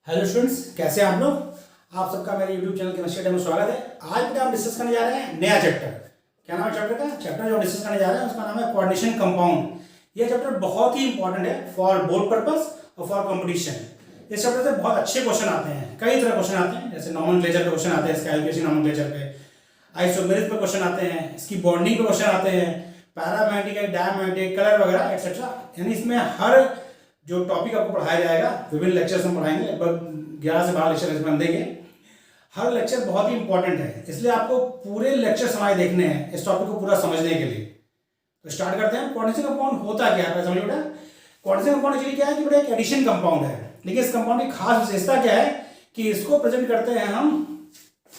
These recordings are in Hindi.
हेलो स्टूडेंट्स, कैसे हैं आप लोग। आप सबका मेरे यूट्यूब चैनल केमिस्ट्री में स्वागत है। आज बेटा हम डिस्कस करने जा रहे हैं नया चैप्टर। क्या नाम है चैप्टर का? चैप्टर जो डिस्कस करने जा रहे हैं उसका नाम है कोऑर्डिनेशन कंपाउंड। ये चैप्टर बहुत ही इंपॉर्टेंट है फॉर बोर्ड पर्पस और फॉर कंपटीशन। इस चैप्टर से बहुत अच्छे क्वेश्चन आते हैं, कई तरह क्वेश्चन आते हैं। जैसे नॉमेनक्लेचर पे क्वेश्चन आते हैं, इसका एलोकेशन नॉमेनक्लेचर पे, आइसोमेरिक पे क्वेश्चन आते हैं, इसकी बॉन्डिंग पे क्वेश्चन आते हैं, पैरामैग्नेटिक, डायमैग्नेटिक, कलर वगैरह एक्सेट्रा। यानी इसमें हर जो टॉपिक आपको पढ़ाया जाएगा, विभिन्न लेक्चर्स हम पढ़ाएंगे, लगभग 11 से 12 लेक्चर इसमें हम देंगे। हर लेक्चर बहुत ही इंपॉर्टेंट है, इसलिए आपको पूरे लेक्चर हमारे देखने हैं इस टॉपिक को पूरा समझने के लिए। तो स्टार्ट करते हैं। कोऑर्डिनेशन कंपाउंड होता क्या है, समझिए बेटा। कोऑर्डिनेशन कंपाउंड एक्चुअली क्या है कि बेटा एक एडिशन कंपाउंड है, लेकिन इस कंपाउंड की खास विशेषता क्या है कि इसको प्रेजेंट करते हैं हम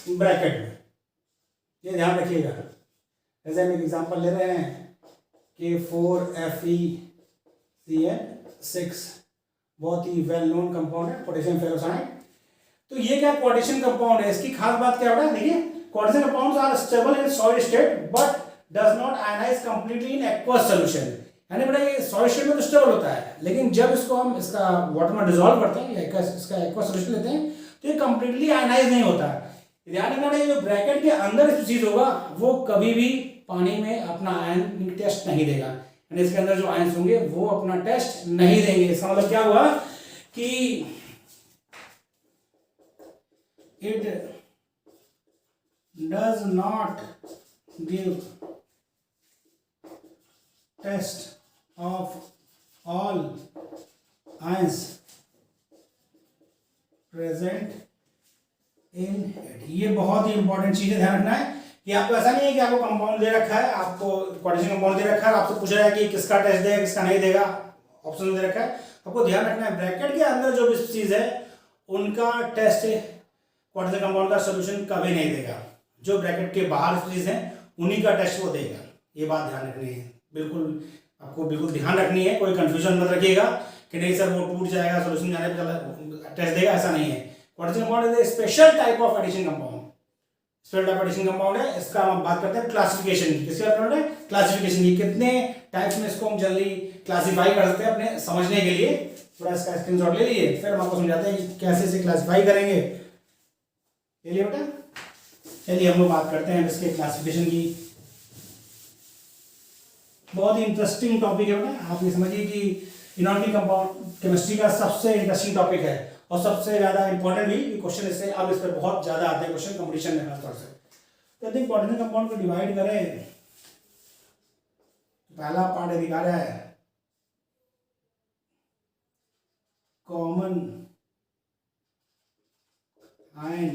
ब्रैकेट में। ये ध्यान रखिएगा। जैसे हम एक एग्जाम्पल ले रहे हैं K4FeCN6, बहुत ही वेल नोन कंपाउंड है, पोटेशियम फेरोसाइड। तो ये क्या कोऑर्डिनेशन कंपाउंड है, इसकी खास बात क्या है? देखिए, coordination compounds are stable in solid state but does not ionize completely in aqueous solution. यानी बेटा ये सॉलिड स्टेट में तो स्टेबल होता है, लेकिन जब इसको हम इसका वाटर में डिसॉल्व करते हैं या इसका एक्वस सॉल्यूशन लेते हैं तो ये कंप्लीटली आयनाइज नहीं होता। ध्यान रखना, ये जो ब्रैकेट के अंदर स्पीसीज होगा वो कभी भी पानी में अपना आयन टेस्ट नहीं देगा। यानी इसके अंदर जो आयंस होंगे वो अपना टेस्ट नहीं देंगे। इसका मतलब क्या हुआ कि it does not give test of all ions present in it। ये बहुत ही इंपॉर्टेंट चीज है, ध्यान रखना है कि आपको ऐसा नहीं है कि आपको कंपाउंड दे रखा है, आपको कोऑर्डिनेशन कंपाउंड दे रखा है, आपसे पूछ रहा है कि किसका टेस्ट देगा किसका नहीं देगा, ऑप्शन दे रखा है। आपको ध्यान रखना है ब्रैकेट के अंदर जो भी चीज है उनका टेस्ट कोऑर्डिनेशन कंपाउंड का सॉल्यूशन कभी नहीं देगा। जो ब्रैकेट के बाहर स्पीसीज हैं उन्हीं का टेस्ट वो देगा। ये बात ध्यान रखनी है, बिल्कुल आपको बिल्कुल ध्यान रखनी है। कोई कंफ्यूजन मत रखिएगा कि नहीं सर वो टूट जाएगा सॉल्यूशन जाने पर टेस्ट देगा, ऐसा नहीं है। Coordination compound is a special type of addition compound. Special type addition compound है। इसका हम बात करते हैं क्लासिफिकेशन की। किसकी बात करते हैं? क्लासिफिकेशन की। कितने टाइप्स में इसको हम जनरली क्लासीफाई कर सकते हैं अपने समझने के लिए। थोड़ा इसका स्क्रीनशॉट ले लीजिए, फिर हम आपको समझाते हैं कि कैसे इसे क्लासीफाई करेंगे। चलिए बेटा, चलिए हम लोग बात करते हैं इसके क्लासिफिकेशन की। बहुत ही इंटरेस्टिंग टॉपिक है बेटा। आप ये समझिए कि इनऑर्गेनिक कंपाउंड केमिस्ट्री का सबसे इंटरेस्टिंग टॉपिक है और सबसे ज्यादा इंपॉर्टेंट भी क्वेश्चन इससे अब इस पर बहुत ज्यादा आते हैं क्वेश्चन कंपटीशन में खासतौर से। तो यदि कोऑर्डिनेशन कंपाउंड को डिवाइड करें, पहला पार्ट दिखा रहा है common ion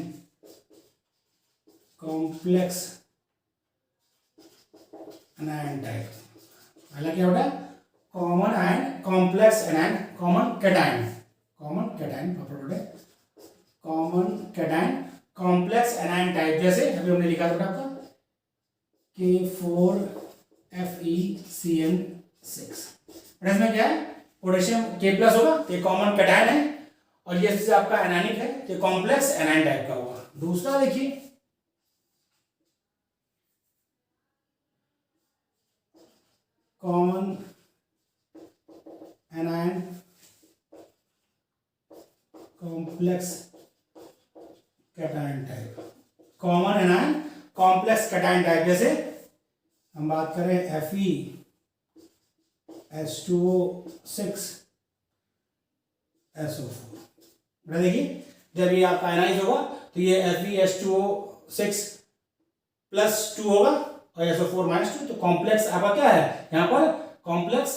complex anion type. पहला क्या होता है? Common ion complex anion, common cation, common cation common cation complex anion type. जैसे अभी हमने लिखा था आपका K4FeCN6। इसमें क्या है? पोटेशियम K प्लस होगा, ये कॉमन कैटायन है, और ये से आपका एनायनिक है, ये कॉम्प्लेक्स एनायन टाइप का होगा। दूसरा देखिए common anion complex cation type, common anion complex cation type. जैसे हम बात करें FeH2O6SO4। देखिए जब ये आपका आयनाइज होगा तो ये FeH2O6 + 2 होगा और SO4 - 2। तो कॉम्प्लेक्स आपका क्या है यहाँ पर? कॉम्प्लेक्स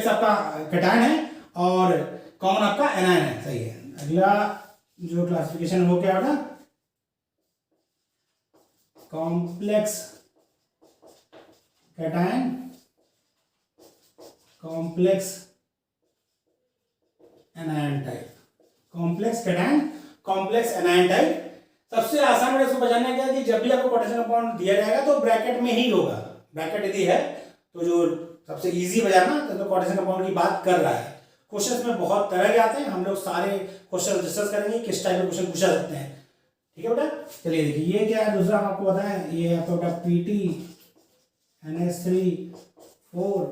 आपका कैटायन है और कॉमन आपका एनायन है। सही है। अगला जो क्लासिफिकेशन हो क्या होगा? Complex cation complex anion type, complex cation complex anion type. सबसे आसान है इसको पहचानना क्या है कि जब भी आपको पोटेशियम कंपाउंड दिया जाएगा तो ब्रैकेट में ही होगा। ब्रैकेट यदि है तो जो सबसे इजी बजाना तो पोटेशियम कंपाउंड की बात कर रहा है। क्वेश्चन में बहुत तरह के आते हैं, हम लोग सारे क्वेश्चन डिस्कस करेंगे किस टाइप के क्वेश्चन पूछा सकते हैं। ठीक है बेटा। चलिए देखिए ये क्या है, दूसरा हम आपको बताएं, ये आपका बेटा PT NH3 4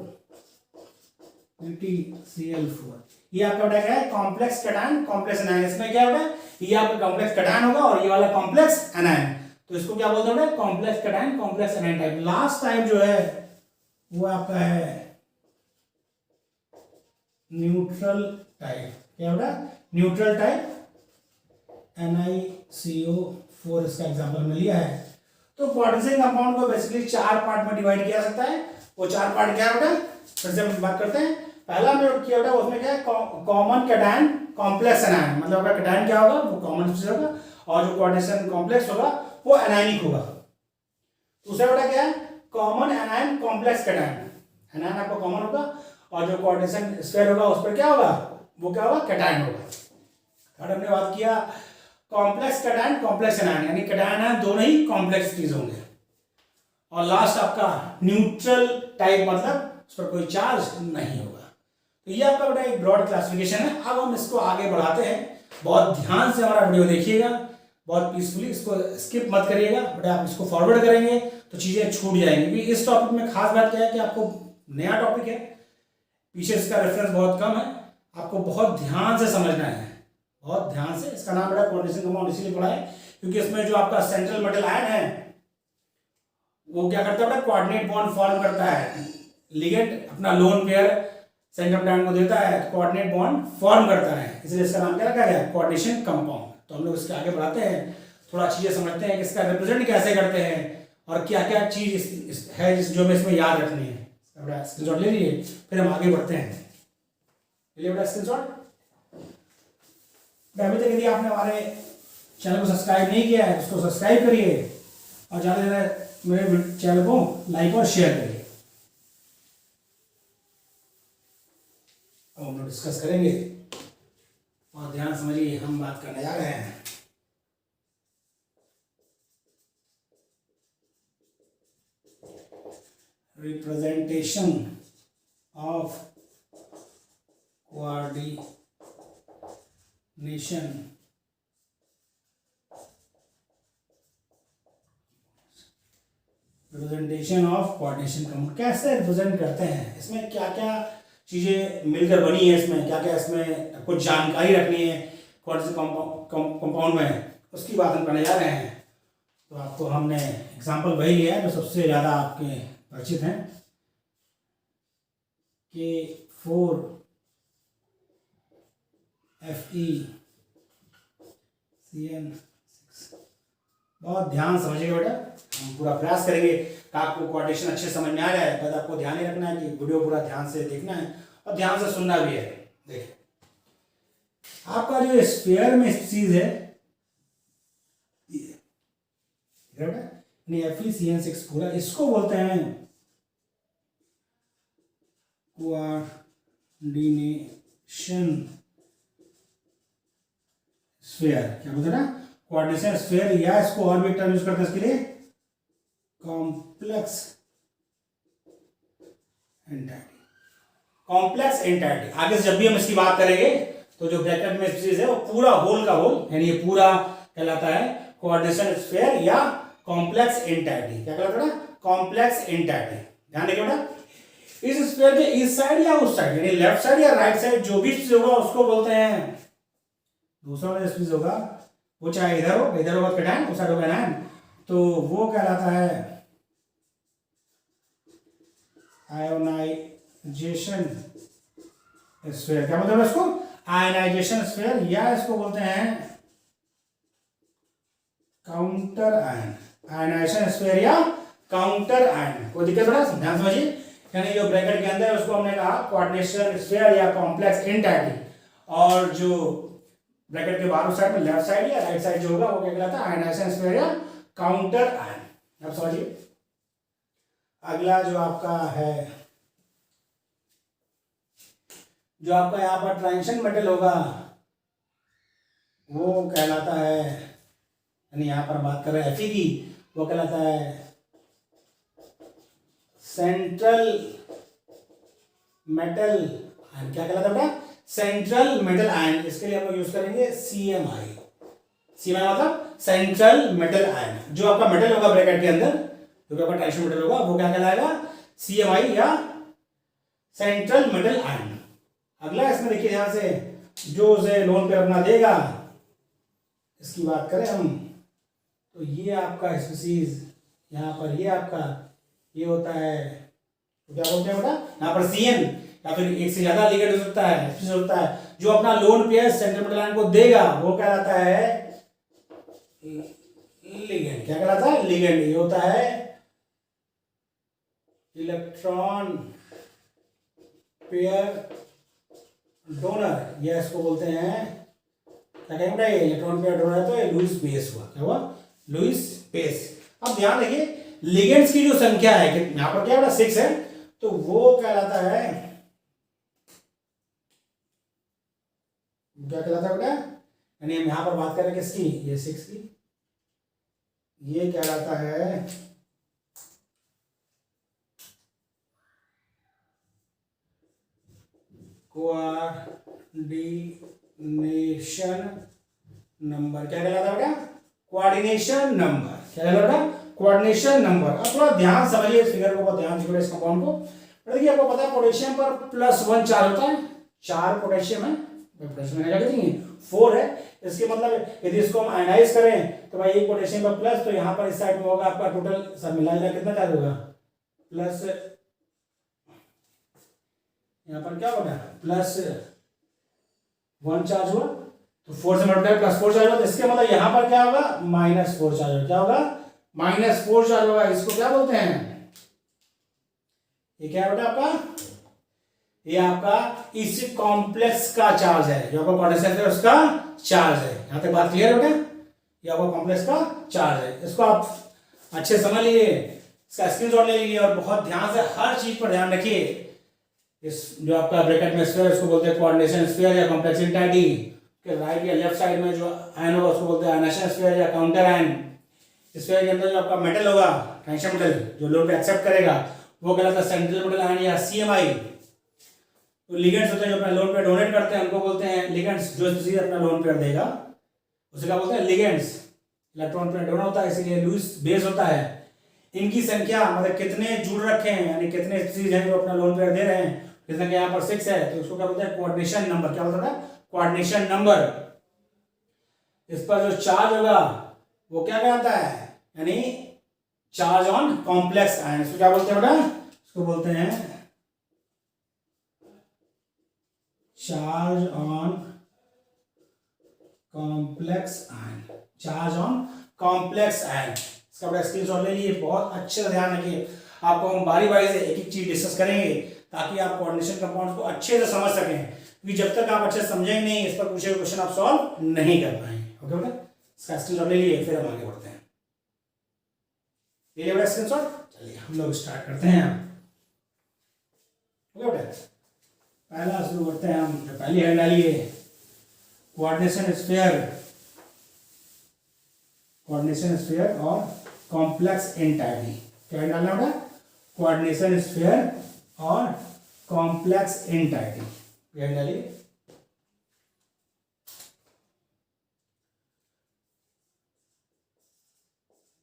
NaCl4। ये आपका बेटा क्या है, कॉम्प्लेक्स कैटायन कॉम्प्लेक्स एनायन। इसमें क्या होगा, ये आपका कॉम्प्लेक्स कैटायन होगा और ये वाला कॉम्प्लेक्स एनायन, तो इसको क्या बोलते हैं, complex cation complex anion type. Last type जो है वो आपका है न्यूट्रल टाइप। क्या होगा, न्यूट्रल टाइप NiCO4 इसका एग्जांपल में लिया है। तो कोऑर्डिनेशन कंपाउंड को बेसिकली 4 पार्ट में डिवाइड किया जा सकता है। वो 4 पार्ट क्या है बेटा, फिर से हम बात करते हैं। पहला हमने किया बेटा, उसमें क्या है, कॉमन कैटायन कॉम्प्लेक्स एनायन, मतलब आपका कैटायन क्या होगा, वो कॉमन होगा और जो कोऑर्डिनेशन कॉम्प्लेक्स होगा वो एनायनिक होगा। दूसरा बेटा क्या है, common anion complex cation, anion आपका कॉमन होगा और जो कोऑर्डिनेशन स्फीयर होगा उस पर क्या होगा, वो क्या होगा, कैटायन होगा। थर्ड हमने बात किया कॉम्प्लेक्स कैटायन कॉम्प्लेक्स एनायन, यानी कैटायन है दोनों ही कॉम्प्लेक्स चीज होंगे। और लास्ट आपका न्यूट्रल टाइप, मतलब उस पर कोई चार्ज नहीं होगा। तो ये आपका बेटा एक ब्रॉड क्लासिफिकेशन है। अब हम इसको आगे बढ़ाते हैं, बहुत ध्यान से हमारा वीडियो देखिएगा, बहुत पीसफुली, इसको स्किप मत करिएगा बेटा। आप इसको फॉरवर्ड करेंगे तो चीजें छूट जाएंगी, क्योंकि इस टॉपिक में खास बात क्या है कि आपको नया टॉपिक है, पीछे इसका रेफरेंस बहुत कम है, आपको बहुत ध्यान से समझना है, बहुत ध्यान से। इसका नाम बेटा कोऑर्डिनेशन कंपाउंड इसीलिए पढ़ा है क्योंकि इसमें जो आपका सेंट्रल मेटल आयन है वो क्या करता है बेटा, कोऑर्डिनेट बॉन्ड फॉर्म करता है। लिगेंड अपना लोन पेयर सेंटर ऑफ डायन को देता है, कोऑर्डिनेट बॉन्ड फॉर्म करता है, इसलिए इसका नाम क्या रखा गया, कोऑर्डिनेशन कंपाउंड। तो हम लोग इसके आगे बढ़ाते हैं, थोड़ा चीजें समझते हैं कि इसका रिप्रेजेंट कैसे करते हैं और क्या क्या चीज है जो हमें इसमें याद रखनी है। बेटा स्क्रीनशॉट ले लीजिए, फिर हम आगे बढ़ते हैं। ले बेटा स्क्रीनशॉट। अभी तक यदि आपने हमारे चैनल को सब्सक्राइब नहीं किया है उसको सब्सक्राइब करिए और ज़्यादा से ज़्यादा मेरे चैनल को लाइक और शेयर करिए। अब हम लोग डिस्कस करेंगे और ध्यान समझिए, हम बात करने जा रहे हैं representation of coordination representation of coordination compound, कैसे रिप्रेजेंट करते हैं, इसमें क्या क्या चीजें मिलकर बनी है, इसमें क्या क्या इसमें कुछ जानकारी रखनी है कोऑर्डिनेशन कंपाउंड में, उसकी बात हम करने जा रहे हैं। तो आपको हमने एग्जांपल वही लिया है जो सबसे ज़्यादा आपके परिचित हैं, K4FeCN6। बहुत ध्यान समझिएगा बेटा, हम पूरा प्रयास करेंगे कि आपको कोऑर्डिनेशन अच्छे समझ में आ जाए। बस आपको ध्यान ही रखना है कि वीडियो पूरा ध्यान से देखना है और ध्यान से सुनना भी है। देखिए आपका जो स्फीयर में चीज है FeCN6 पूरा, इसको बोलते हैं कोऑर्डिनेशन स्फीयर। क्या बोलते हैं ना, कोऑर्डिनेशन स्फीयर, या इसको और भी टर्म यूज करते हैं इसके लिए, कॉम्प्लेक्स एंटाइटी। कॉम्प्लेक्स एंटाइटी आगे से जब भी हम इसकी बात करेंगे तो जो ब्रैकेट में चीज है वो पूरा होल का होल, यानी ये पूरा कहलाता है कोऑर्डिनेशन स्फीयर या कॉम्प्लेक्स एंटाइटी। क्या कहलाता है ना, कॉम्प्लेक्स एंटाइटी। ध्यान रखिए बेटा, इस स्फीयर के इस साइड या उस साइड, यानी लेफ्ट साइड या राइट साइड जो भी चीज होगा उसको बोलते हैं, दूसरा वाला चीज होगा वो चाहे इधर होगा कैटायन, उस साइड होगा एनायन, तो वो कहलाता है आयोनाइजेशन स्फीयर। क्या बोलते हैं इसको, आयनाइजेशन स्फीयर, या इसको बोलते हैं काउंटर आयन, आयनाइजेशन स्फीयर या काउंटर आयन। कोई दिक्कत बड़ा, ध्यान समझिए, यानी जो ब्रैकेट के अंदर उसको हमने कहा कोऑर्डिनेशन स्फीयर या कॉम्प्लेक्स एंटाइटी, और जो ब्रैकेट के बाहर साइड में लेफ्ट साइड या राइट साइड जो होगा वो क्या कहलाता है, आयनाइजेशन स्फीयर या काउंटर आयन। अब समझिए अगला जो आपका है, जो आपका यहाँ पर ट्रांजिशन मेटल होगा वो कहलाता है, यानी यहाँ पर बात कर रहे हैं Fe की, वो कहलाता है सेंट्रल मेटल आयन। क्या कहलाता है बेटा, सेंट्रल मेटल आयन। इसके लिए हम लोग यूज करेंगे CMI। CMI मतलब सेंट्रल मेटल आयन। जो आपका मेटल होगा ब्रैकेट के अंदर, जो आपका ट्रांजिशन मेटल होगा वो क्या कहलाएगा, CMI या सेंट्रल मेटल आयन। अगला इसमें देखिए ध्यान से, जो उसे लोन पे अपना देगा, इसकी बात करें हम तो ये आपका स्पीसीज यहाँ पर, ये आपका ये होता है, तो क्या बोलते हैं बेटा यहाँ पर CN, या फिर एक से ज्यादा लिगेंड हो सकता है, स्पीसीज होता है। जो अपना lone pair central metal ion को देगा वो कहलाता है लिगेंड। क्या कहलाता है? लिगेंड। ये होता है इलेक्ट्रॉन पेयर डोनर, ये इसको बोलते हैं क्या कहेंगे, इलेक्ट्रॉन पेयर डोनर है तो ये लुईस बेस हुआ। क्या हुआ? Lewis base. अब ध्यान रखिए लिगेंड्स की जो संख्या है कि यहां पर क्या होगा 6 है, तो वो कहलाता है, क्या कहलाता है बेटा, यानी हम यहां पर बात करें किसकी, ये 6 की, ये कहलाता है कोऑर्डिनेशन नंबर। क्या कहलाता है बेटा? Coordination number. क्या कहलाता है? Coordination number. अब थोड़ा ध्यान समझिए इस फिगर को, बहुत ध्यान से इस कंपाउंड को। देखिए आपको पता है पोटेशियम पर +1 चार्ज होता है, 4 पोटेशियम है, पोटेशियम क्या कहते 4 है। इसके मतलब यदि इसको हम आयनाइज करें तो भाई एक पोटेशियम पर प्लस, तो यहाँ पर इस साइड में होगा आपका टोटल सब मिलाएगा कितना चार्ज होगा, प्लस, यहाँ पर क्या होगा +1 चार्ज हुआ, तो 4 से मल्टीप्लाई +4 चार्ज होगा। इसके मतलब यहाँ पर क्या होगा, -4 चार्ज होगा। क्या होगा? -4 चार्ज होगा। इसको क्या बोलते हैं, ये क्या है बेटा आपका, ये आपका इस कॉम्प्लेक्स का चार्ज है, जो आपका कोऑर्डिनेशन है उसका चार्ज है। यहां तक बात क्लियर है बेटा? ये आपका कॉम्प्लेक्स का चार्ज है। इसको आप अच्छे समझ लीजिए, इसका स्क्रीनशॉट ले लीजिए और बहुत ध्यान से हर चीज पर ध्यान रखिए। इस जो आपका ब्रैकेट में स्फीयर, उसको बोलते हैं कोऑर्डिनेशन स्फीयर या कॉम्प्लेक्सिटी के राइट या लेफ्ट साइड में जो आयन होगा उसको बोलते हैं आयनेशन स्फीयर या काउंटर आयन। स्फीयर के अंदर जो आपका मेटल होगा, ट्रांजिशन मेटल, जो लोड पे एक्सेप्ट करेगा, वो कहलाता है सेंट्रल मेटल आयन या CMI। तो लिगेंड्स होते हैं जो अपना लोन पेयर डोनेट करते हैं, उनको बोलते हैं लिगेंड्स। जो स्पीसीज अपना लोन पेयर देगा उसे क्या बोलते हैं, लिगेंड्स। इलेक्ट्रॉन पेयर डोनर होता है, इसीलिए लुईस बेस होता है। इनकी संख्या मतलब कितने जुड़ रखे हैं, यानी कितने स्पीसीज हैं जो अपना लोन पेयर दे रहे हैं, जैसे कि यहाँ पर 6 है, तो उसको क्या बोलते हैं, कोऑर्डिनेशन नंबर। क्या बोलता है? Coordination number. इस पर जो चार्ज होगा वो क्या कहलाता है, यानी चार्ज ऑन कॉम्प्लेक्स आयन। इसको क्या बोलते हैं बेटा? इसको बोलते हैं charge on complex ion. Charge on complex ion. इसका बड़ा स्क्रीनशॉट ले लीजिए, बहुत अच्छे से ध्यान रखिए। आपको हम बारी बारी से एक एक चीज डिस्कस करेंगे ताकि आप कोऑर्डिनेशन कंपाउंड को अच्छे से समझ सकें, क्योंकि जब तक आप अच्छे से समझेंगे नहीं, इस पर पूछे हुए क्वेश्चन आप सॉल्व नहीं कर पाएंगे। ओके बेटा? इसका स्क्रीनशॉट ले लिए, फिर हम आगे बढ़ते हैं। ये बेटा स्क्रीनशॉट, चलिए हम लोग स्टार्ट करते हैं। ओके बेटा, पहला शुरू करते हैं हम। पहली हेड डालिए कोऑर्डिनेशन स्फीयर, कोऑर्डिनेशन स्फीयर और कॉम्प्लेक्स एंटाइटी। क्या डालना बेटा? कोऑर्डिनेशन स्फीयर और कॉम्प्लेक्स एंटाइटी। क्या डालिए,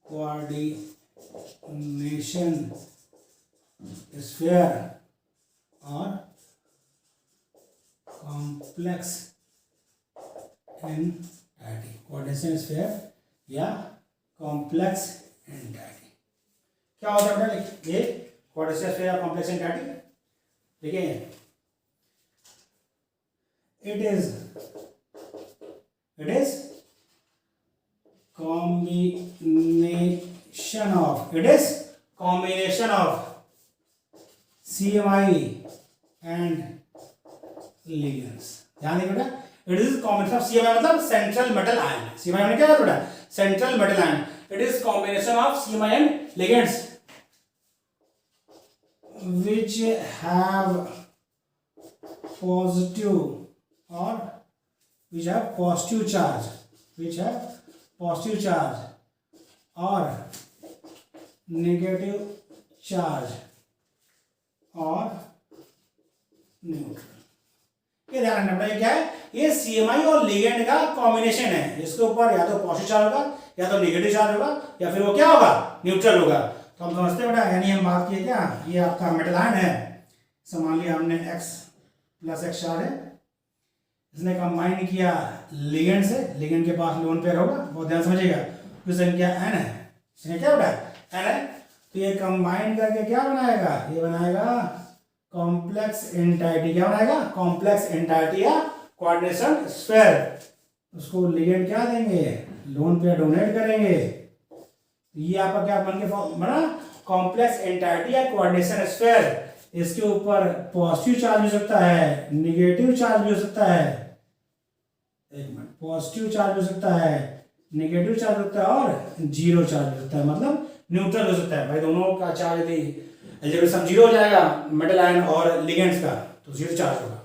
कोऑर्डिनेशन स्फीयर और कॉम्प्लेक्स एंटाइटी। कोऑर्डिनेशन स्फीयर या कॉम्प्लेक्स एंटाइटी क्या होता है बेटा? ये कोऑर्डिनेशन स्फीयर या कॉम्प्लेक्स एंटाइटी, देखिए it is combination of CMI and ligands। ध्यान देखिए बेटा, it is combination of CMI मतलब सेंट्रल मेटल आयन। CMI में क्या है बेटा? Central metal ion. it is combination of CMI and ligands which have positive or which have positive charge or negative charge or neutral। ये ध्यान रखना पड़ेगा, क्या है ये? CMI और लिगेंड का कॉम्बिनेशन है। इसके ऊपर या तो पॉजिटिव चार्ज होगा या तो नेगेटिव चार्ज होगा या फिर वो क्या होगा, न्यूट्रल होगा। तो हम समझते हैं बेटा, यानी हम बात किए क्या, ये आपका मेटल आयन है, मान लिया हमने x प्लस एक्स स्टार है, इसने कंबाइन किया लिगेंड से, लिगेंड के पास लोन पेयर होगा, बहुत ध्यान समझिएगा, तो संख्या n है, इसने क्या बेटा n है, तो ये कंबाइन करके क्या बनाएगा, ये बनाएगा कॉम्प्लेक्स एंटाइटी, क्या बनाएगा कॉम्प्लेक्स एंटाइटी या कोऑर्डिनेशन स्फीयर। उसको लिगेंड क्या देंगे, लोन पेयर डोनेट करेंगे, ये आपका क्या बन के बना कॉम्प्लेक्स एंटाइटी या कोऑर्डिनेशन स्फीयर। इसके ऊपर पॉजिटिव चार्ज हो सकता है, निगेटिव चार्ज भी हो सकता है, एक मिनट, पॉजिटिव चार्ज हो सकता है, निगेटिव चार्ज होता है और जीरो चार्ज हो सकता है, मतलब न्यूट्रल हो सकता है। भाई दोनों का चार्ज यदि अलजेब्रिक सम जीरो हो जाएगा मेटल आयन और लिगेंड्स का, तो जीरो चार्ज होगा।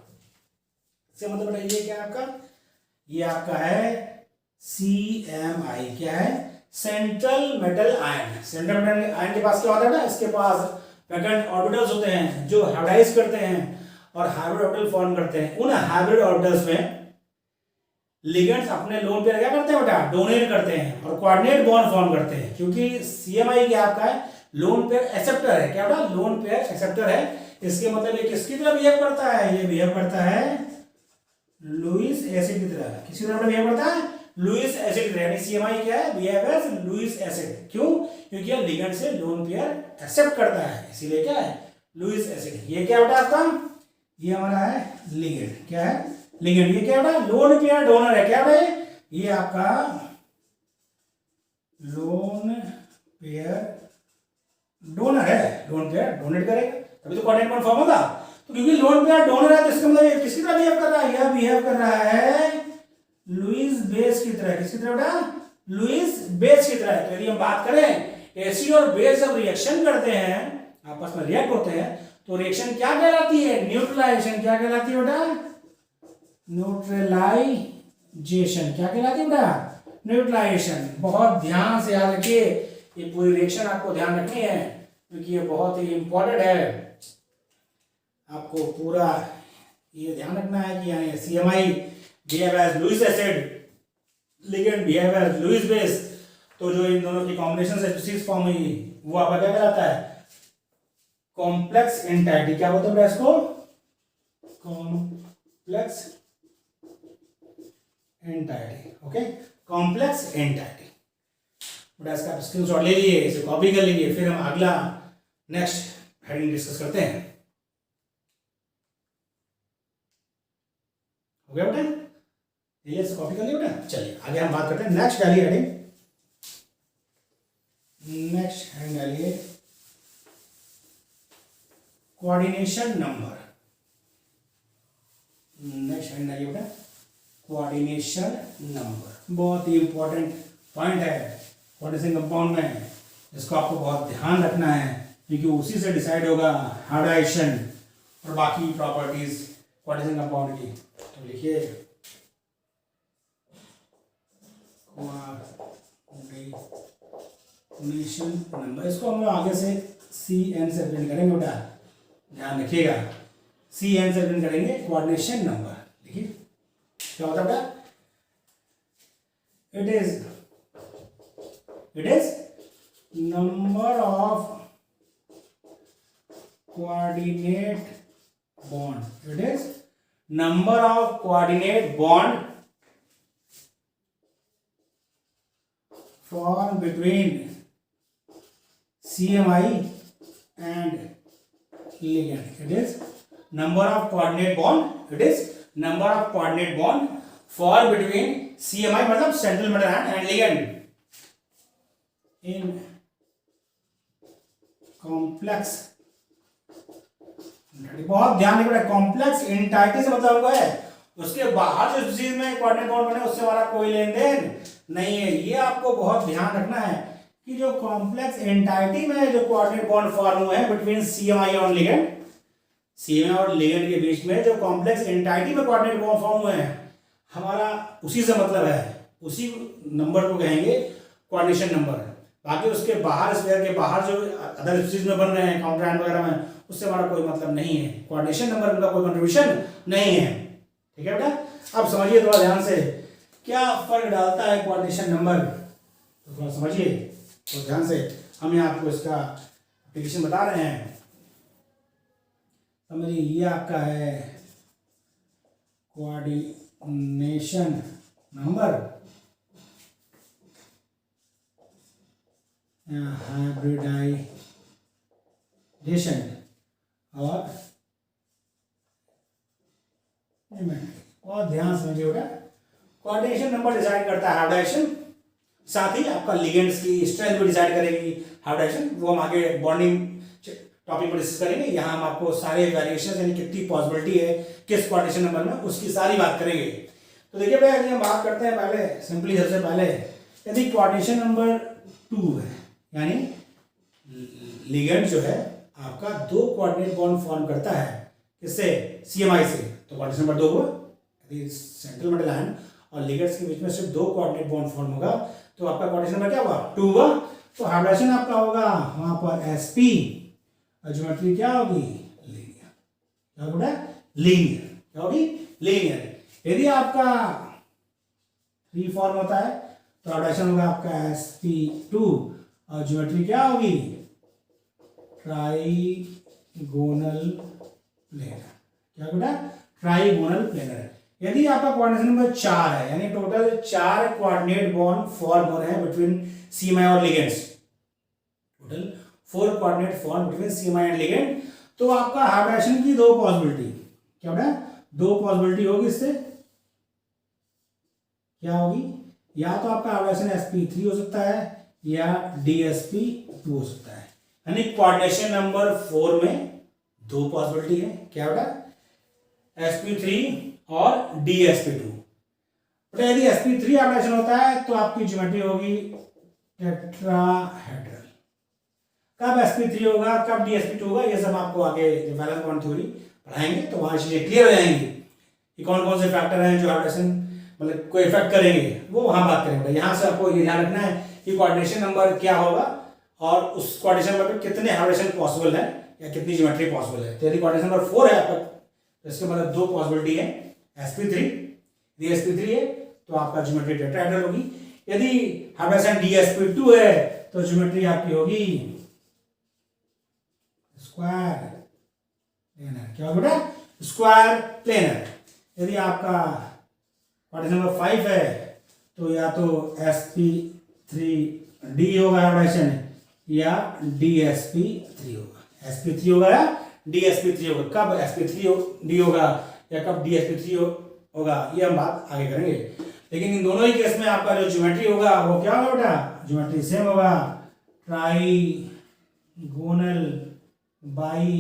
इससे मतलब ये क्या है आपका, ये आपका है CMI, क्या है central metal ion. Central metal ion के पास क्या होता है ना, इसके पास वैकेंट ऑर्बिटल्स होते हैं जो हाइब्रिडाइज करते हैं और हाइब्रिड ऑर्बिटल फॉर्म करते हैं। उन हाइब्रिड ऑर्बिटल्स में लिगेंड्स अपने लोन पेयर क्या करते हैं बेटा, डोनेट करते हैं और कोऑर्डिनेट बॉन्ड फॉर्म करते हैं, क्योंकि CMI क्या आपका है लोन पेयर एक्सेप्टर है, क्या बेटा लोन पेयर एक्सेप्टर है। इसके मतलब ये किसकी तरह बिहेव करता है, ये बिहेव करता है लुईस एसिड की तरह। किसकी तरह बिहेव करता है, लुईस एसिड की तरह, यानी CMI क्या है, बिहेव एज लुईस एसिड। क्यों, क्योंकि ये लिगेंड से लोन पेयर एक्सेप्ट करता है, इसीलिए क्या है लुईस एसिड। ये क्या बेटा आपका, ये हमारा है लिगेंड, क्या है लिगेंड। ये क्या बेटा लोन पेयर डोनर है, क्या बेटा ये आपका लोन पेयर डोनर है, लोन पेयर डोनेट करेगा तभी तो कोऑर्डिनेट बॉन्ड फॉर्म होगा। तो क्योंकि लोन पेयर डोनर है तो इसका मतलब ये किसकी तरह बिहेव कर रहा है, यह बिहेव कर रहा है लुईस बेस की तरह। किसकी तरह बेटा, लुईस बेस की तरह। तो यदि हम बात करें एसिड और बेस जब रिएक्शन करते हैं, आपस में रिएक्ट होते हैं, तो रिएक्शन क्या कहलाती है, न्यूट्रलाइजेशन। क्या कहलाती है बेटा, न्यूट्रलाइजेशन। क्या कहलाती है बेटा, न्यूट्रलाइजेशन। बहुत ध्यान से याद रखिए, ये पूरी रिएक्शन आपको ध्यान रखनी है क्योंकि ये बहुत ही इंपॉर्टेंट है। आपको पूरा ये ध्यान रखना है कि यानी CMI behave as Lewis acid, ligand behave as Lewis base. तो जो इन दोनों की कॉम्बिनेशन से स्पीसीज फॉर्म हुई वो आपका क्या कहलाता है, कॉम्प्लेक्स एंटाइटी। क्या बोलते हैं इसको, complex entity. Okay, complex entity. इसका स्क्रीनशॉट ले लिए, इसे कॉपी कर लीजिए, फिर हम अगला नेक्स्ट हेडिंग डिस्कस करते हैं। हो गया बेटा, ये से कॉपी कर लिया बेटा। चलिए आगे हम बात करते हैं नेक्स्ट डालिए हेडिंग, नेक्स्ट हेडिंग डालिए कोऑर्डिनेशन नंबर। नेक्स्ट हेडिंग डालिए बेटा कोऑर्डिनेशन नंबर। बहुत ही इंपॉर्टेंट पॉइंट है कोऑर्डिनेशन कंपाउंड में, इसको आपको बहुत ध्यान रखना है क्योंकि उसी से डिसाइड होगा हाइब्रिडाइजेशन और बाकी प्रॉपर्टीज कोऑर्डिनेशन कंपाउंड की। तो लिखिए कोऑर्डिनेशन नंबर, इसको हम लोग आगे से CN से प्रिंट करेंगे बेटा, ध्यान रखिएगा CN से प्रिंट करेंगे कोऑर्डिनेशन नंबर। देखिए क्या होता है बेटा, it is number of coordinate bond. It is number of coordinate bond formed between CMI and ligand. It is number of coordinate bond. It is number of coordinate bond formed between CMI मतलब central metal ion and ligand in complex। बहुत ध्यान रखिए, कॉम्प्लेक्स एंटाइटी से मतलब हुआ है उसके बाहर जो स्पीसीज में कोऑर्डिनेट बॉन्ड बने उससे हमारा कोई लेन देन नहीं है। ये आपको बहुत ध्यान रखना है कि जो कॉम्प्लेक्स एंटाइटी में जो कोऑर्डिनेट बॉन्ड फॉर्म हुए हैं बिटवीन CMI और लिगेंड, CMI और लिगेंड के बीच में जो कॉम्प्लेक्स एंटाइटी में कोऑर्डिनेट बॉन्ड फॉर्म हुए हैं, हमारा उसी से मतलब है, उसी नंबर को कहेंगे कोऑर्डिनेशन नंबर। बाकी उसके बाहर स्फीयर के बाहर जो अदर स्पीसीज में बन रहे हैं काउंटर आयन वगैरह में, उससे हमारा कोई मतलब नहीं है, कोऑर्डिनेशन नंबर का कोई कंट्रीब्यूशन नहीं है। ठीक है बेटा, अब समझिए थोड़ा ध्यान से क्या फर्क डालता है कोऑर्डिनेशन नंबर, तो थोड़ा समझिए तो ध्यान से। हम यहाँ आपको इसका एप्लीकेशन बता रहे हैं। समझिए ये आपका है कोऑर्डिनेशन नंबर, हाइब्रिडाइजेशन और ध्यान समझिए बेटा, कोऑर्डिनेशन नंबर डिसाइड करता है हाइब्रिडाइजेशन, साथ ही आपका लिगेंड्स की स्ट्रेंथ भी डिसाइड करेगी हाइब्रिडाइजेशन। वो हम आगे बॉन्डिंग टॉपिक पर डिस्कस करेंगे। यहाँ हम आपको सारे वेरिएशन यानी कितनी पॉसिबिलिटी है किस कोऑर्डिनेशन नंबर में, उसकी सारी बात करेंगे। तो देखिए भैया, यदि हम बात करते हैं पहले सिंपली सबसे पहले, यदि कोऑर्डिनेशन नंबर 2 है यानी लिगेंड जो है आपका 2 कोऑर्डिनेट बॉन्ड फॉर्म करता है किससे, CMI से, तो कोऑर्डिनेशन नंबर 2 हुआ। यदि सेंट्रल मेटल आयन और लिगेंड्स के बीच में सिर्फ 2 कोऑर्डिनेट बॉन्ड फॉर्म होगा तो आपका कोऑर्डिनेशन नंबर क्या हुआ, 2 हुआ। तो हाइब्रिडाइजेशन आपका होगा वहां पर sp और ज्योमेट्री क्या होगी, लीनियर। क्या होगा, लीनियर। क्या होगी, लीनियर। यदि आपका 3 फॉर्म होता है तो हाइब्रिडाइजेशन होगा आपका sp2 और ज्योमेट्री क्या होगी, ट्राइगोनल प्लेनर। क्या बेटा, ट्राइगोनल प्लेनर। यदि आपका कोऑर्डिनेशन नंबर 4 है यानी टोटल 4 कोऑर्डिनेट बॉन्ड फॉर्म हो रहे हैं बिटवीन CMI और ligands, total 4 coordinate form between CMI and ligand, तो आपका हाइब्रिडाइजेशन की 2 पॉसिबिलिटी, क्या बेटा, 2 पॉसिबिलिटी होगी इससे। क्या होगी, या तो आपका हाइब्रिडाइजेशन sp3 हो सकता है या dsp2 हो सकता है। यानी कोऑर्डिनेशन नंबर 4 में 2 पॉसिबिलिटी है, क्या बेटा, sp3 और dsp2। तो यदि sp3 हाइब्रिडाइजेशन होता है तो आपकी ज्योमेट्री होगी टेट्राहेड्रल। कब sp3 होगा, कब dsp2 होगा, ये सब आपको आगे जो वैलेंस बॉन्ड थ्योरी पढ़ाएंगे तो वहां चीजें क्लियर हो जाएंगी कि कौन कौन से फैक्टर हैं जो हाइब्रिडेशन मतलब कोई इफेक्ट करेंगे, वो वहां बात करेंगे। यहाँ से आपको ये ध्यान रखना है कि कोऑर्डिनेशन नंबर क्या होगा और उस कोऑर्डिनेशन नंबर पे कितने हाइब्रिडेशन पॉसिबल है या कितनी ज्योमेट्री पॉसिबल है। तो यदि कोऑर्डिनेशन नंबर 4 है आपका तो इसके मतलब 2 पॉसिबिलिटी है, sp3, यदि sp3 है तो आपका ज्योमेट्री टेट्राहेड्रल होगी। यदि हाइब्रिडेशन dsp2 है तो ज्योमेट्री आपकी होगी स्क्वायर प्लेनर। क्या होगा बेटा, स्क्वायर प्लेनर। यदि आपका कोऑर्डिनेशन नंबर 5 है तो या तो sp3d होगा हाइब्रिडेशन या dsp3 होगा। sp3 होगा या dsp3 होगा। कब sp3d होगा या कब dsp3 होगा ये हम बात आगे करेंगे। लेकिन इन दोनों ही केस में आपका जो ज्योमेट्री होगा वो क्या होगा बेटा, ज्योमेट्री सेम होगा, ट्राइगोनल बाई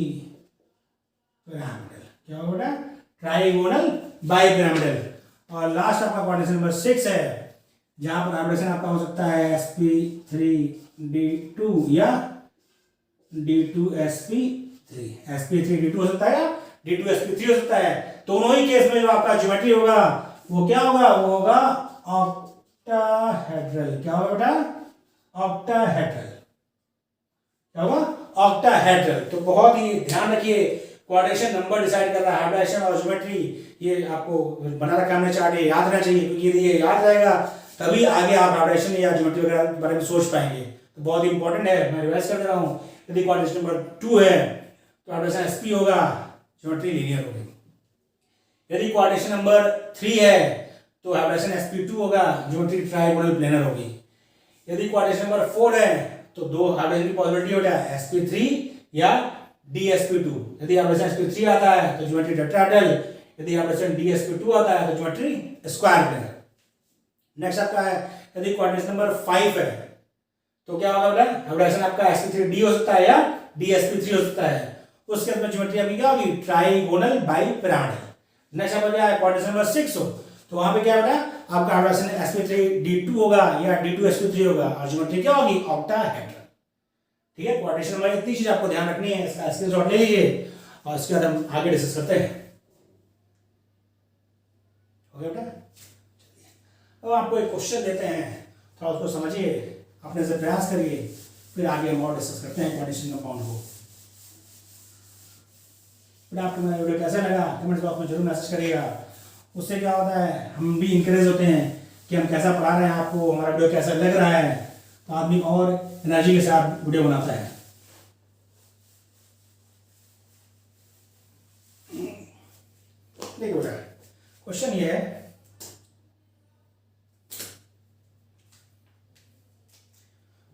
पिरामिडल। क्या होगा बेटा, ट्राइगोनल बाई पिरामिडल। और लास्ट आपका कोऑर्डिनेशन नंबर 6 है जहां पर हाइब्रिडेशन आपका हो सकता है sp3d2 या d2sp3। sp3d2 हो सकता है या d2sp3 हो सकता है। दोनों ही केस में जो आपका ज्योमेट्री होगा वो क्या होगा, वो होगा ऑक्टाहेड्रल। क्या होगा बेटा, ऑक्टाहेड्रल। क्या होगा, ऑक्टाहेड्रल। तो बहुत ही ध्यान रखिए, कोऑर्डिनेशन नंबर डिसाइड कर रहा है हाइब्रिडेशन और ज्योमेट्री, ये आपको बना रखा हमने चार्ट, ये याद रहना चाहिए क्योंकि यदि ये याद रहेगा तभी आगे आप हाइब्रिडेशन या ज्योमेट्री वगैरह के बारे में सोच पाएंगे। तो बहुत इंपॉर्टेंट है, मैं रिवाइज कर दे रहा हूँ। यदि कोऑर्डिनेशन नंबर 2 है तो हाइब्रिडेशन sp होगा, ज्योमेट्री लीनियर होगी। यदि कोऑर्डिनेशन नंबर 3 है तो हाइब्रिडेशन sp2 होगा, ज्योमेट्री ट्राइगोनल प्लेनर होगी। यदि कोऑर्डिनेशन नंबर 4 है तो 2 हाइब्रिडेशन की पॉसिबिलिटी हो जाए, sp3 या dsp2। यदि हाइब्रिडेशन sp3 आता है तो ज्योमेट्री टेट्राहेड्रल, यदि हाइब्रिडेशन dsp2 आता है तो ज्योमेट्री स्क्वायर प्लेनर। नेक्स्ट आपका है यदि कोऑर्डिनेशन नंबर 5 है तो क्या होगा बेटा, हाइब्रिडेशन आपका sp3d हो सकता है या dsp3 हो सकता है। उसके अंदर ज्योमेट्री आपकी क्या होगी, ट्राइगोनल बाई पिरामिडल। नेक्स्ट आपका क्या है, कोऑर्डिनेशन नंबर 6 हो तो वहां पे क्या बेटा, आपका हाइब्रिडेशन sp3d2 होगा या d2sp3 होगा और ज्योमेट्री क्या होगी, ऑक्टाहेड्रल। ठीक है, कोऑर्डिनेशन नंबर इतनी चीज आपको ध्यान रखनी है, इसका स्क्रीनशॉट ले लीजिए और इसके बाद हम आगे डिस्कस करते हैं। ओके बेटा, अब आपको एक क्वेश्चन देते हैं, थोड़ा उसको समझिए, अपने से प्रयास करिए, फिर आगे हम और डिस्कस करते हैं कोऑर्डिनेशन कंपाउंड को। बेटा आपको मेरा वीडियो कैसा लगा कमेंट्स बॉक्स में जरूर मैसेज करिएगा। उससे क्या होता है, हम भी इंकरेज होते हैं कि हम कैसा पढ़ा रहे हैं आपको, हमारा वीडियो कैसा लग रहा है, तो आदमी और एनर्जी के साथ वीडियो बनाता है। देखिए बेटा, क्वेश्चन ये है,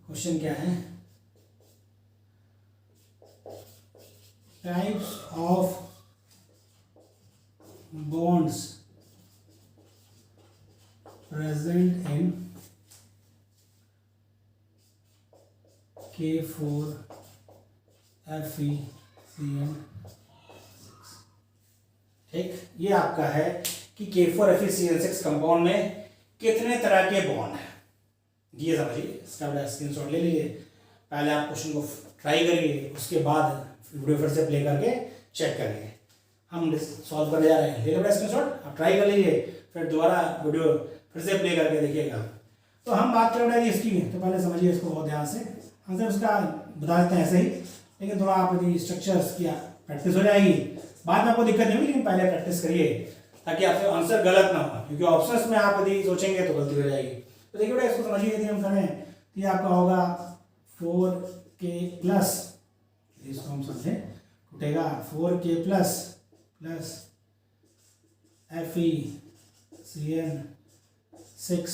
क्वेश्चन क्या है, types of bonds present in K4FeCN6। ठीक, ये आपका है कि K4FeCN6 कंपाउंड में कितने तरह के बॉन्ड हैं, ये समझिए। इसका बड़ा स्क्रीनशॉट ले लीजिए, पहले आप क्वेश्चन को ट्राई करिए, उसके बाद वीडियो फिर से प्ले करके चेक करिए। हम सॉल्व करने जा रहे हैं, ले लो बड़ा स्क्रीनशॉट, आप ट्राई कर लीजिए, फिर दोबारा वीडियो फिर से प्ले करके देखिएगा। तो हम बात कर रहे हैं इसकी, तो पहले समझिए इसको बहुत ध्यान से, आंसर उसका बता देते हैं ऐसे ही, लेकिन थोड़ा आप यदि स्ट्रक्चर्स की प्रैक्टिस हो जाएगी, बाद में आपको दिक्कत नहीं होगी, लेकिन पहले प्रैक्टिस करिए ताकि आपसे आंसर गलत ना हो, क्योंकि ऑप्शंस में आप यदि सोचेंगे तो गलती हो जाएगी। तो देखिए बेटा, इसको समझिए, यदि हम करें तो ये आपका होगा 4K+, इसको हम समझें टूटेगा 4K प्लस FeCN6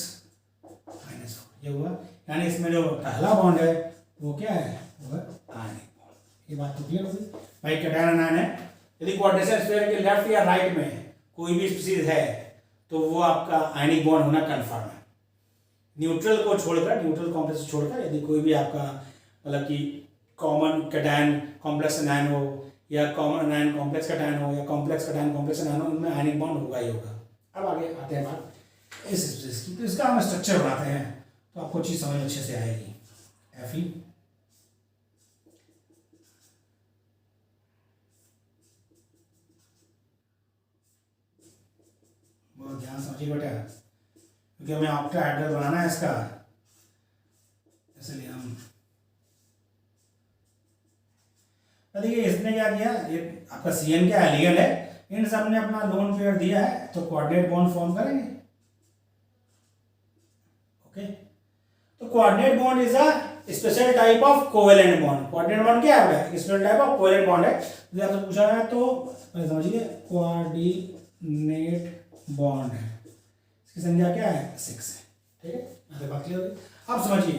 -4, ये हुआ, यानी इसमें जो पहला बॉन्ड है वो क्या है, वो आयनिक बॉन्ड। ये बात तो क्लियर होगी भाई, कैटायन आयन है, यदि कोऑर्डिनेशन स्फीयर के लेफ्ट या राइट में कोई भी स्पीशीज है तो वो आपका आयनिक बॉन्ड होना कन्फर्म है। न्यूट्रल को छोड़कर, न्यूट्रल कॉम्प्लेक्स को छोड़कर यदि कोई भी आपका मतलब कि कॉमन कैटायन कॉम्प्लेक्स एनायन हो, या कॉमन एनायन कॉम्प्लेक्स कैटायन हो, या कॉम्प्लेक्स कैटायन कॉम्प्लेक्स एनायन हो, उनमें आयनिक बॉन्ड होगा ही होगा। अब आगे आते हैं बात इस स्पीशीज की, तो इसका हम स्ट्रक्चर बनाते हैं तो आपको चीज़ समझ अच्छे से आएगी। Fe, बहुत ध्यान समझिए बेटा, क्योंकि हमें ऑक्टाहेड्रल बनाना है इसका, इसलिए हम देखिए इसने क्या किया, ये आपका CN क्या है, लिगेंड है, इन सब ने अपना लोन पेयर दिया है, तो कोऑर्डिनेट बॉन्ड फॉर्म करेंगे। ओके, तो coordinate bond is a special type of covalent bond. Coordinate bond क्या है, special type of covalent bond है। यदि आपसे पूछा है तो समझिए कोऑर्डिनेट बॉन्ड है, इसकी संख्या क्या है, 6 है। ठीक है, अरे बात क्लियर हो गई। अब समझिए,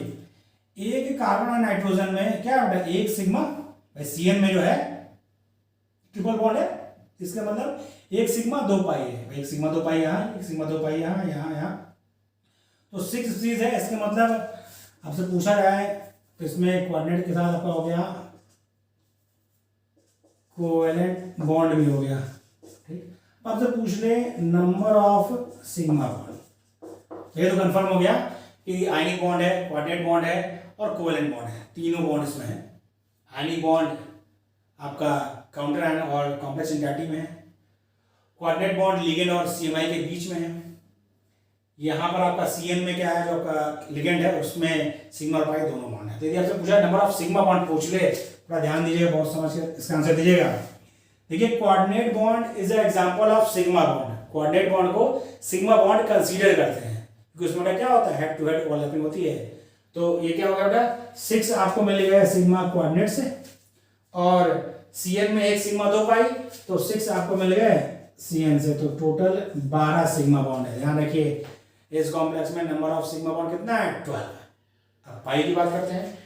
एक कार्बन और नाइट्रोजन में क्या होता है, एक सिग्मा, भाई CN में जो है ट्रिपल बॉन्ड है, इसका मतलब एक सिग्मा 2 पाई है, भाई एक सिग्मा 2 पाई यहाँ, एक सिग्मा 2 पाई यहाँ, यहाँ, तो 6 चीज है। इसके मतलब आपसे पूछा जाए तो इसमें कोऑर्डिनेट के साथ आपका हो गया कोवेलेंट बॉन्ड भी हो गया। ठीक, आपसे पूछ ले नंबर ऑफ सिग्मा बॉन्ड, ये तो कंफर्म हो गया कि आयनिक बॉन्ड है, कोऑर्डिनेट बॉन्ड है और कोवेलेंट बॉन्ड है, तीनों बॉन्ड इसमें है। आयनिक बॉन्ड आपका काउंटर आयन और कॉम्प्लेक्स इंटैक्टी में है, कोऑर्डिनेट बॉन्ड लिगेंड और CMI के बीच में है। यहाँ पर आपका CN में क्या है, जो आपका लिगेंड है उसमें सिग्मा और पाई दोनों बॉन्ड है। तो यदि आपसे पूछा नंबर ऑफ सिग्मा बॉन्ड पूछ ले, थोड़ा ध्यान दीजिएगा, बहुत समझ के इसका आंसर दीजिएगा। देखिए coordinate bond is an example of sigma bond, coordinate bond को सिग्मा बॉन्ड कंसीडर करते हैं, क्योंकि उसमें क्या होता है, हेड टू हेड ओवरलैपिंग होती है। तो ये क्या होगा बेटा, 6 आपको मिलेगा सिग्मा कोऑर्डिनेट से, और CN में एक सिग्मा 2 पाई, तो 6 आपको मिल गए CN से, तो टोटल 12 सिग्मा बॉन्ड है। ध्यान रखिए इस कॉम्प्लेक्स में नंबर ऑफ सिग्मा बॉन्ड कितना है, 12। अब पाई की बात करते हैं,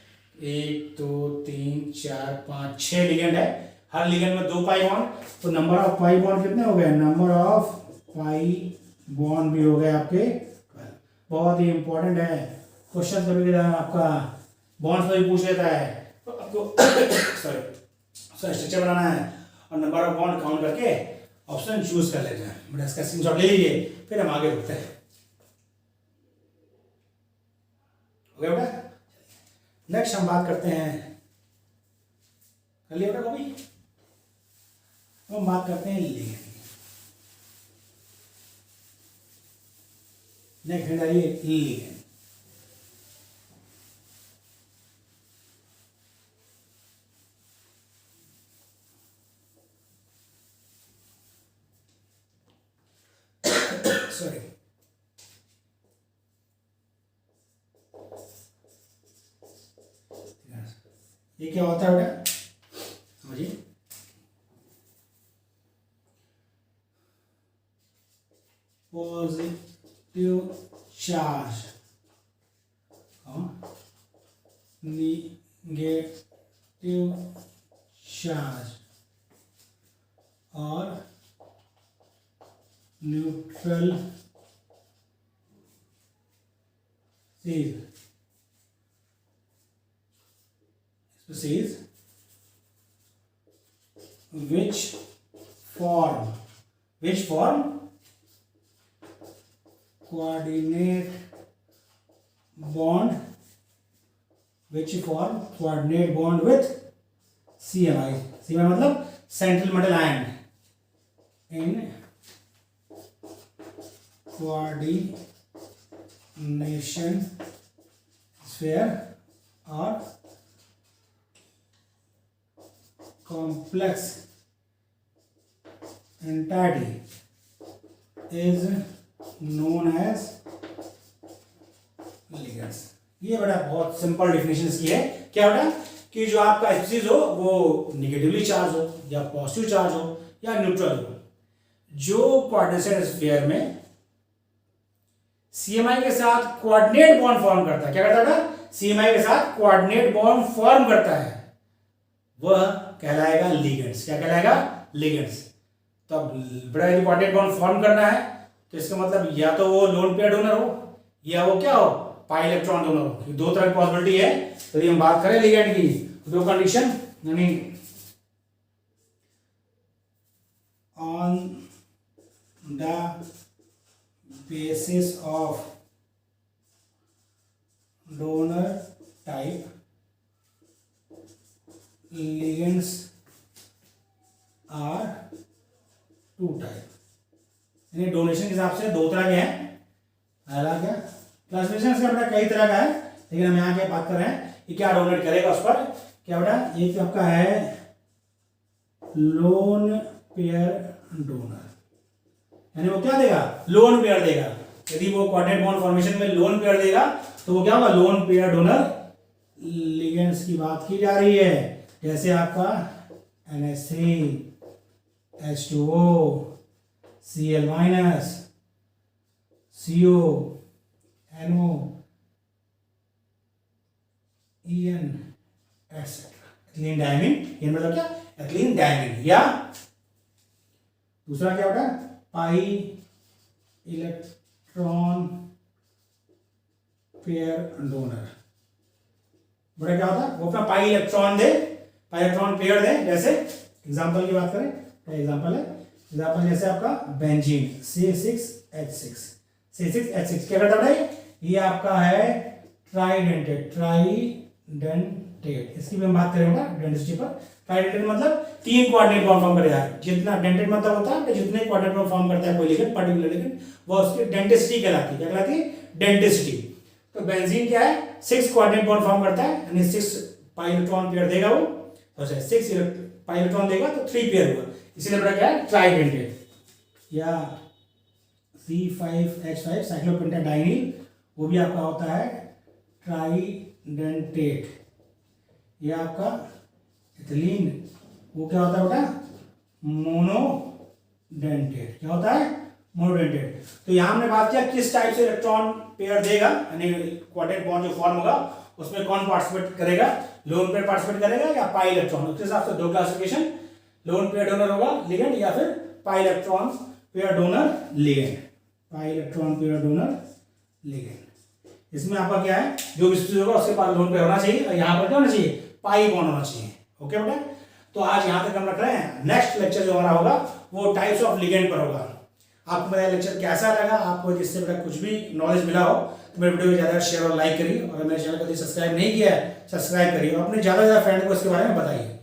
1 2 3 4 5 6 लिगेंड है, हर लिगेंड में 2 पाई बॉन्ड, तो नंबर ऑफ पाई बॉन्ड कितने हो गए, नंबर ऑफ पाई बॉन्ड भी हो गए आपके 12। बहुत ही इंपॉर्टेंट है, क्वेश्चन कभी आपका बॉन्ड्स में भी पूछ लेता है, तो आपको सॉरी स्ट्रक्चर बनाना है और नंबर ऑफ बॉन्ड काउंट करके ऑप्शन चूज कर लेते हैं। बट इसका स्क्रीनशॉट ले लीजिए, फिर हम आगे बढ़ते हैं। ओके बेटा, नेक्स्ट हम बात करते हैं, कर लिया बेटा कॉपी, हम बात करते हैं लिगेंड। नेक्स्ट है ये लिगेंड। सॉरी, ये क्या होता है बेटा, समझिए पॉजिटिव चार्ज नेगेटिव चार्ज और neutral says which form coordinate bond with CMI मतलब central metal ion in coordination sphere or complex entity is known as ligands। ये बड़ा बहुत सिंपल डेफिनेशन की है। क्या बेटा कि जो आपका स्पीसीज हो वो निगेटिवली चार्ज हो या पॉजिटिव चार्ज हो या न्यूट्रल हो, जो कोऑर्डिनेशन स्फीयर में सीएमआई के साथ कोऑर्डिनेट बॉन्ड फॉर्म करता है। क्या करता है? सीएमआई के साथ कोऑर्डिनेट बॉन्ड फॉर्म करता है, वह कहलाएगा लिगेंड्स। क्या कहलाएगा? लिगेंड्स। तो अब बड़ा कोऑर्डिनेट बॉन्ड फॉर्म करना है तो इसका मतलब या तो वो लोन पेयर डोनर हो या वो क्या हो, पाई इलेक्ट्रॉन डोनर हो। ये दो तरह की पॉसिबिलिटी है। तो हम बात करें लिगेंड की, दो कंडीशन यानी on the basis of donor type ligands are two type। यानी डोनेशन के हिसाब से दो तरह के हैं। पहला क्या क्लासिफिकेशन इसका बेटा कई तरह का है, लेकिन हम यहाँ क्या बात कर रहे हैं कि क्या डोनेट करेगा उस पर। क्या बेटा एक आपका है लोन पेयर डोनर, यानी वो क्या देगा? लोन पेयर देगा। यदि वो कोऑर्डिनेट बॉन्ड फॉर्मेशन में लोन पेयर देगा तो वो क्या होगा? लोन पेयर डोनर लिगेंड्स की बात की जा रही है। जैसे आपका NH3 H2O Cl CO NO EN etcetera. Ethylene diamine, ये मतलब क्या? Ethylene diamine. या दूसरा क्या होता है? Pi electron pair donor. बड़ा क्या होता है? वो अपना पाई इलेक्ट्रॉन पेयर दे। जैसे एग्जांपल की बात करें तो एग्जांपल जैसे आपका बेंजीन C6H6 क्या करता है? ये आपका है ट्राइडेंटेट। इसकी भी हम बात करेंगे डेंसिटी पर। ट्राइडेंटेट मतलब तीन कोऑर्डिनेट बॉन्ड फॉर्म करेगा। जितना डेंटेट मतलब होता है जितने कोऑर्डिनेट बॉन्ड फॉर्म करता है कोई लिगेंड, पर्टिकुलर लिगेंड, वो उसकी डेंसिटी कहलाती है। क्या कहलाती है? डेंसिटी। तो बेंजीन क्या है? 6 कोऑर्डिनेट बॉन्ड फॉर्म करता है, यानी 6 पाई इलेक्ट्रॉन पेयर देगा वो। तो 6 पाई इलेक्ट्रॉन देगा तो 3 पेयर हुआ, इसीलिए बड़ा क्या है? ट्राइडेंटेट। या C5H5 साइक्लोपेंटाडाइनिल, वो भी आपका होता है ट्राइडेंटेट। ये आपका एथिलीन, वो क्या होता है बेटा? मोनोडेंटेट। क्या होता है? मोनोडेंटेट। तो यहां हमने बात किया किस टाइप से इलेक्ट्रॉन पेयर देगा, यानी कोऑर्डिनेट बॉन्ड जो फॉर्म होगा उसमें कौन पार्टिसिपेट करेगा? लोन पेयर पार्टिसिपेट करेगा या पाई इलेक्ट्रॉन। उसके हिसाब से दो क्लासिफिकेशन, लोन पेयर डोनर होगा लिगेंड या फिर pi electron pair donor ligand. Pi electron pair donor ligand. इसमें आपका क्या है? जो भी स्पीसीज होगा उसके पास लोन पेयर होना चाहिए और यहाँ पर क्या होना चाहिए? पाई बॉन्ड होना चाहिए। ओके बेटा, तो आज यहाँ तक हम रख रहे हैं। नेक्स्ट लेक्चर जो हमारा होगा वो टाइप्स ऑफ लिगेंड पर होगा। आपको मेरा लेक्चर कैसा लगा? आपको जिससे बेटा कुछ भी नॉलेज मिला हो तो मेरे वीडियो को ज़्यादा शेयर और लाइक करिए, और मेरे चैनल को यदि सब्सक्राइब नहीं किया है सब्सक्राइब करिए, और अपने ज़्यादा से ज़्यादा फ्रेंड को इसके बारे में बताइए।